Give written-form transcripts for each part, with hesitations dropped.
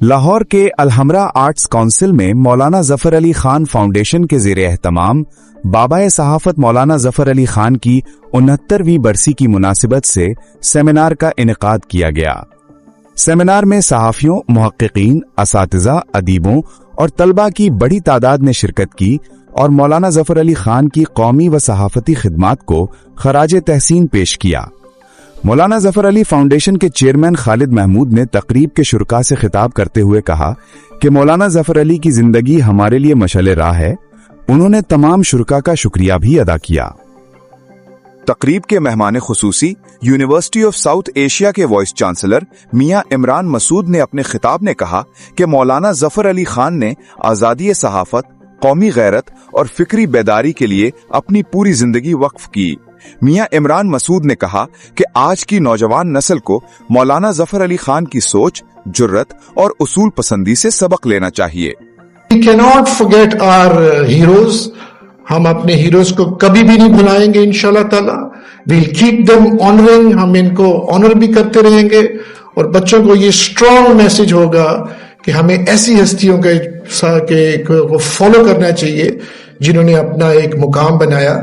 लाहौर के Alhamra arts council में मौलाना Zafar Ali Khan foundation के ज़ेरे एहतमाम बाबाए सहाफ़त मौलाना जफर अली खान की 69वीं बरसी की मुनासिबत से सेमिनार का इनेकाद किया गया। सेमिनार में सहाफ़ियों, मुहक्किकीन, असातिज़ा, अदीबों और तलबा की बड़ी तादाद ने शिरकत की और मौलाना जफर अली खान की कौमी व सहाफ़ती खिदमात को खराज तहसीन पेश किया। मौलाना जफर अली फाउंडेशन के चेयरमैन खालिद महमूद ने तकरीब के शुरका से खिताब करते हुए कहा कि मौलाना जफर अली की जिंदगी हमारे लिए मशाल राह है। उन्होंने तमाम शुरका का शुक्रिया भी अदा किया। तकरीब के मेहमान खुसूसी यूनिवर्सिटी ऑफ साउथ एशिया के वाइस चांसलर मियां इमरान मसूद ने अपने खिताब में कहा कि मौलाना जफर अली खान ने आज़ादी सहाफत, कौमी गैरत और फिक्री बेदारी के लिए अपनी पूरी जिंदगी वक्फ की। मियां इमरान मसूद ने कहा कि आज की नौजवान नस्ल को मौलाना जफर अली खान की सोच, जुर्रत और उसूल पसंदी से सबक लेना चाहिए। We cannot forget our heroes. हम अपने हीरोज को कभी भी नहीं भुलाएंगे इंशाल्लाह ताला। We'll keep them honoring. हम इनको ऑनर भी करते रहेंगे और बच्चों को ये स्ट्रॉन्ग मैसेज होगा कि हमें ऐसी हस्तियों को फॉलो करना चाहिए जिन्होंने अपना एक मुकाम बनाया।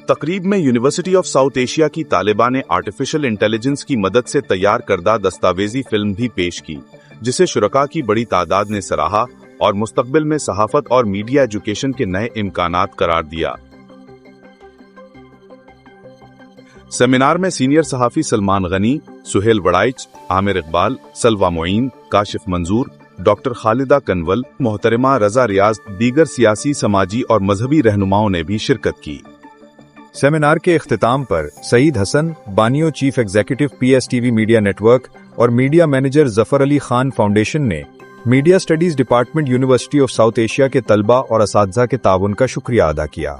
तकरीब में यूनिवर्सिटी ऑफ साउथ एशिया की तालिबा ने आर्टिफिशियल इंटेलिजेंस की मदद से तैयार करदा दस्तावेजी फिल्म भी पेश की, जिसे शुरका की बड़ी तादाद ने सराहा और मुस्तकबिल में सहाफत और मीडिया एजुकेशन के नए इम्कानात करार दिया। सेमिनार में सीनियर सहाफी सलमान गनी, सुहेल वड़ाइच, आमिर इकबाल, सलवा मोइन, काशिफ मंजूर, डॉक्टर खालिदा कनवल, मोहतरमा रजा रियाज, दीगर सियासी, समाजी और मजहबी रहनुमाओं ने भी शिरकत की। सेमिनार के इख्तिताम पर सईद हसन, बानियो chief executive PSTV media network और media manager Zafar Ali Khan foundation ने media studies department university of South Asia के तलबा और असातिज़ा के ताउन का शुक्रिया अदा किया।